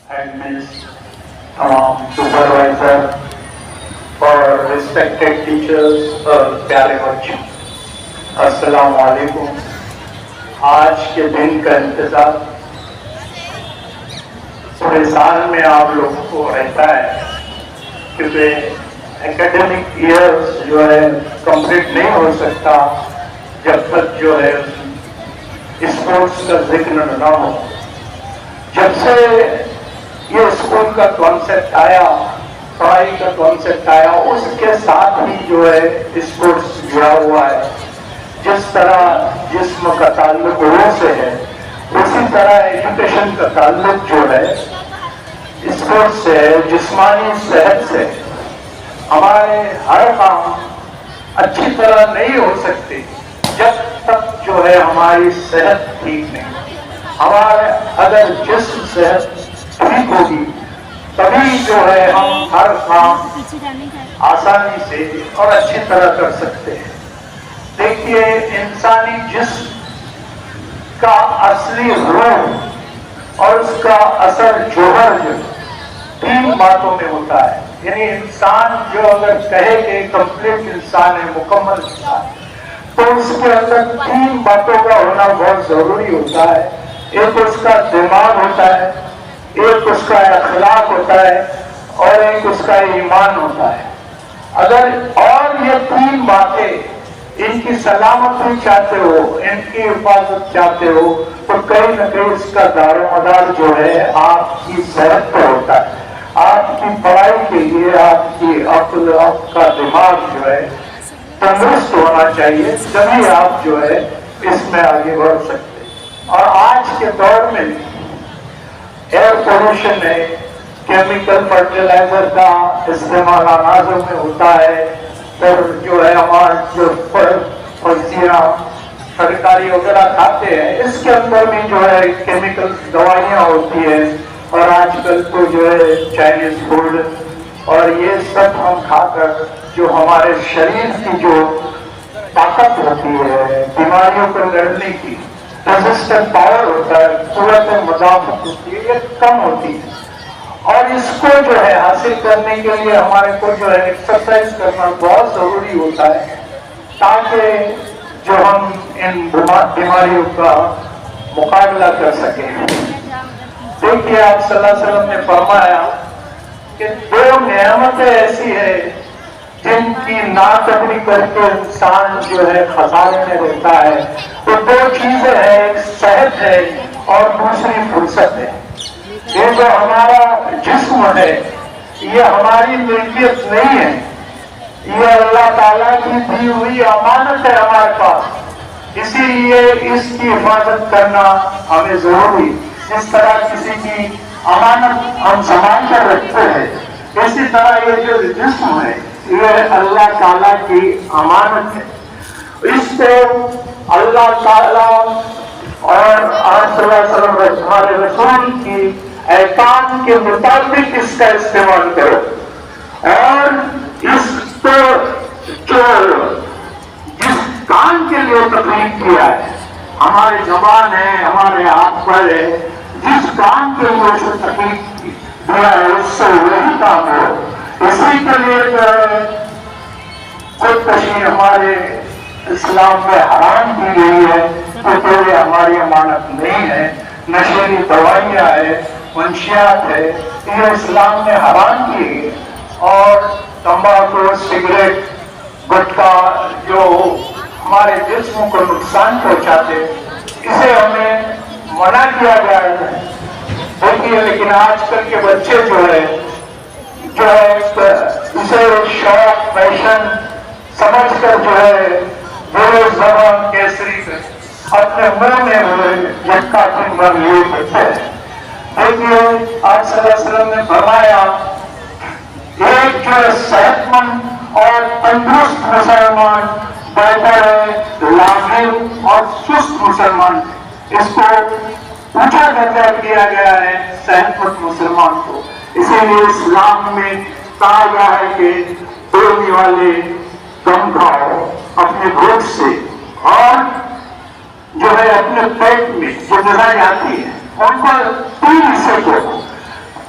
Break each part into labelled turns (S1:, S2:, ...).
S1: admins, तमाम supervisor और respected teachers और प्यारे बच्चों, अस्सलाम वालेकुम। आज के दिन का इंतजार पूरे साल में आप लोगों को रहता है, क्योंकि एकेडमिक ईयर्स जो है कंप्लीट नहीं हो सकता जब तक जो है स्पोर्ट्स का जिक्र न हो। जब से ये स्कूल का कॉन्सेप्ट आया, पढ़ाई का कॉन्सेप्ट आया, उसके साथ ही जो है स्पोर्ट्स जुड़ा हुआ है। जिस तरह जिस्म का ताल्लुक रूह से है, उसी तरह एजुकेशन का ताल्लुक जो है स्पोर्ट्स से, जिस्मानी सेहत से। हमारे हर काम अच्छी तरह नहीं हो सकते जब तक जो है हमारी सेहत ठीक नहीं। हमारे अगर जिस्म सेहत ठीक होगी तभी जो है हम हर काम आसानी से और अच्छी तरह कर सकते हैं। देखिए, इंसानी जिस्म का असली रूह और उसका असर जोहर जो 3 बातों में होता है। यानी इंसान जो अगर कहे कि कंप्लीट इंसान है, मुकम्मल इंसान, तो उसके अंदर 3 बातों का होना बहुत जरूरी होता है। एक उसका दिमाग होता है, एक उसका अखलाक होता है और एक उसका ईमान होता है। अगर और ये 3 बातें, इनकी सलामती चाहते हो, इनकी हिफाजत चाहते हो, तो कहीं न कहीं इसका दारोमदार जो है आपकी सेहत पर होता है। आपकी पढ़ाई के लिए आपकी अक्ल, आपका दिमाग जो है तंदुरुस्त होना चाहिए, तभी आप जो है इसमें आगे बढ़ सकते। और आज के दौर में एयर पोल्यूशन है, केमिकल फर्टिलाइजर का इस्तेमाल अनाजों में होता है, और जो है हमारे जो फल तरकारी वगैरह खाते हैं, इसके अंदर भी जो है केमिकल दवाइयाँ होती है। और आजकल तो जो है चाइनीज फूड और ये सब हम खाकर जो हमारे शरीर की जो ताकत होती है, बीमारियों को लड़ने की रेजिस्टेंट पावर होता है, कुव्वत मदाफत होती है, ये कम होती है। और इसको जो है हासिल करने के लिए हमारे को जो है एक्सरसाइज करना बहुत जरूरी होता है, ताकि जो हम इन बीमारियों का मुकाबला कर सकें। देखिए, आप सल्लल्लाहु अलैहि वसल्लम ने फरमाया कि 2 नेमतें ऐसी है जिनकी नाकदरी करके इंसान जो है खसारे में रहता है। तो 2 चीजें हैं, एक सेहत है और दूसरी फुर्सत है। ये जो हमारा जिस्म है, ये हमारी मिल्कियत नहीं है, ये अल्लाह ताला की दी हुई अमानत है हमारे पास। इसीलिए इसकी हिफाजत करना हमें जरूरी। जिस तरह किसी की अमानत हम संभाल कर रखते हैं, इसी तरह ये जो जिस्म है ये अल्लाह ताला की अमानत है। इसको अल्लाह ताला और हमारे रसूल की एहकाम के मुताबिक इसका इस्तेमाल करो। और इसको जो जिस काम के लिए तकलीफ किया है, हमारे जबान है, हमारे हाथ पर है, जिस काम के लिए उसे तकलीफ दिया है उससे वही काम हो। इसी के लिए जो है खुदकशी हमारे इस्लाम में हराम की गई है, तो ये हमारी अमानत नहीं है। नशीली दवाइयाँ है, मंशियात है, ये इस्लाम में हराम की गई। और तंबाकू, सिगरेट, गुटखा जो हमारे जिस्म को नुकसान पहुंचाते, इसे हमें मना किया गया है। देखिए, लेकिन आजकल के बच्चे जो है इसे शौक, फैशन समझकर जो है बेरोजगार केसरी अपने मुंह में झटका दिन भर लिए करते हैं। देखिए, आज सल्लल्लाहु अलैहि वसल्लम ने फरमाया, एक जो है सेहतमंद और तंदुरुस्त मुसलमान बेहतर है लागिर और सुस्त मुसलमान। इसको ऊंचा दर्जा दिया गया है सेहतमंद मुसलमान को। इसीलिए इस्लाम में कहा गया है कि बोलने वाले कम खाओ अपने भूख से, और जो है अपने पेट में जो गजाएं आती है उनको 3 हिस्से को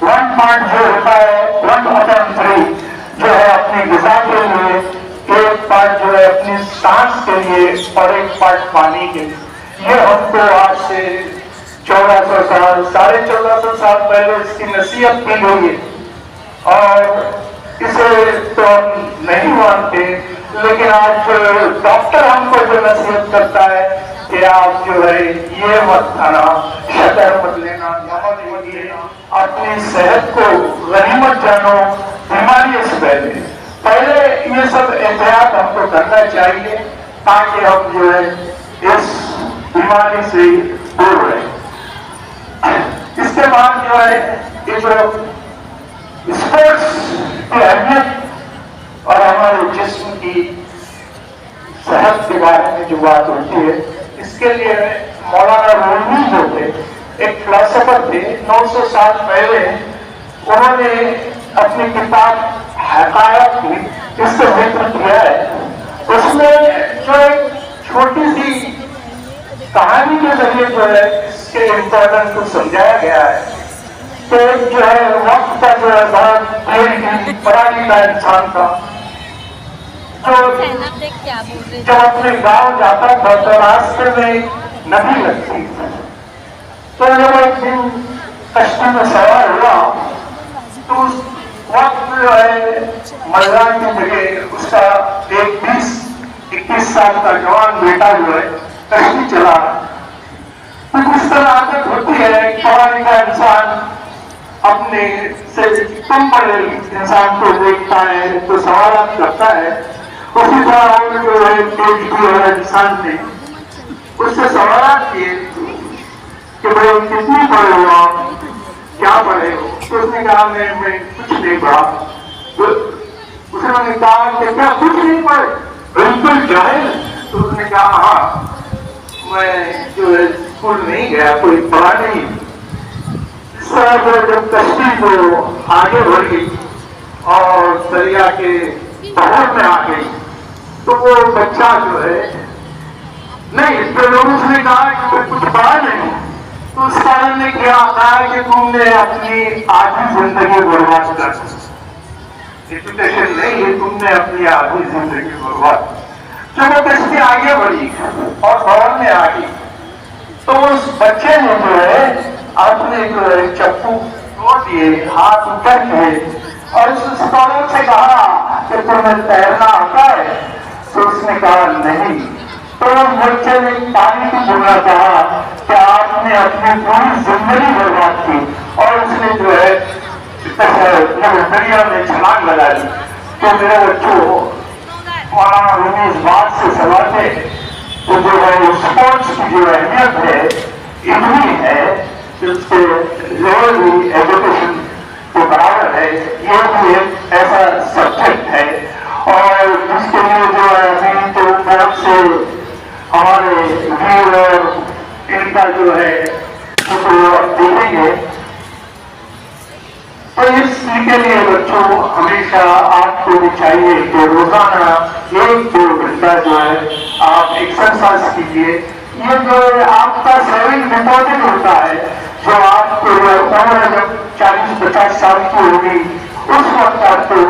S1: वन पार्ट जो होता है 1/3 जो है अपनी ग़िज़ा के लिए, एक पार्ट जो है अपनी सांस के लिए और एक पार्ट पानी के लिए। ये हमको आज से 1400 साल 1450 साल पहले इसकी नसीहत की गई है और इसे तो हम नहीं मानते, लेकिन आज डॉक्टर हमको जो नसीहत करता है कि आप जो है ये मत खाना, शक्कर मत लेना, नमक मत लेना, अपनी सेहत को गनीमत जानो, बीमारी से पहले ये सब एहतियात हमको करना चाहिए ताकि हम जो है इस बीमारी से दूर रहें। इसके बाद जो है ये जो स्पोर्ट्स की अहमियत और हमारे जिस्म की सेहत के बारे में जो बात होती है, इसके लिए मौलाना रूमी जो थे, एक फिलोसोफर थे 900 साल पहले, उन्होंने अपनी किताब हकायत में इससे जिक्र किया है। उसमें जो एक छोटी सी कहानी के जरिए जो है इसके इम्पोर्टेंस को समझाया गया है। तो जो है वक्त का जो है बहुत पढ़ा लिखा इंसान था, जो जब अपने गांव जाता था तो रास्ते में नदी लगती थी। तो जब एक दिन कश्ती में सवार हुआ तो उस वक्त जो है मल्ला की जगह उसका एक 20-21 साल का जवान बेटा जो है कश्ती चला रहा। तो इस तरह आदत होती है पढ़ा लिखा इंसान अपने से कम पढ़े इंसान को देखता है तो सवाल करता है। उसी तरह और जो है इंसान ने उससे सवाल किए कि भाई कितनी पढ़े हो आप, क्या पढ़े हो? तो उसने कहा मैं कुछ नहीं पढ़ा। तो उसने कहा कि क्या कुछ नहीं पढ़े? बिल्कुल जाहिल। तो उसने कहा हाँ, मैं जो है स्कूल नहीं गया, कोई पढ़ा नहीं। इस तरह से जब कश्ती को आगे बढ़ी और दरिया के बहाव में आ गई तो वो बच्चा जो है नहीं, तो लोग उसने कहा कि कोई कुछ पढ़ा नहीं। तो उस कारण ने क्या कहा कि तुमने अपनी आधी जिंदगी बर्बाद कर दी, एजुकेशन नहीं है, तुमने अपनी आधी जिंदगी बर्बाद। जब वो कश्ती आगे बढ़ी और भवन में आ गई तो उस बच्चे ने जो है अपने जो है चप्पू तोड़ दिए, हाथ ऊपर किए और उस स्कॉलर से कहा कि तुम्हें तैरना आता है? तो उसने कहा नहीं। तो बच्चे ने पानी की बुरा कहा कि आपने अपनी पूरी जिंदगी बर्बाद की और उसने जो है दरिया में छलांग लगा दी। तो मेरे बच्चों मौलाना रूमी इस बात से सलाते तो जो है स्पोर्ट्स की जो अहमियत है इतनी है कि उसके लेवल भी एजुकेशन के बराबर है। ये भी एक ऐसा सब्जेक्ट है और जिसके लिए जो है अभी तो बहुत से हमारे वीर और इनका जो है देखेंगे। तो इसके लिए बच्चों हमेशा आपको भी चाहिए कि रोजाना 1-2 घंटा जो है आप एक्सरसाइज कीजिए। ये जो आपका सेविंग डिपॉजिट होता है, जो आपको उम्र जब 40-50 साल की होगी उस वक्त आपको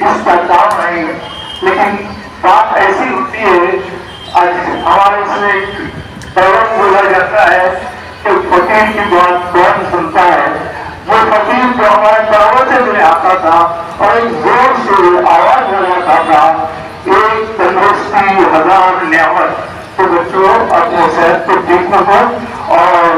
S1: इसका काम नहीं। लेकिन बात ऐसी होती है, आज हमारे इसमें पैरम बोला जाता है कि फकीर की बात कौन सुनता है। वो फकीर जो हमारे दरवाजे में आता था और एक जोर से आवाज लगाता था, एक तंदुरुस्ती 1000 नियामत। तो बच्चों अपने सेहत को ठीक रखो और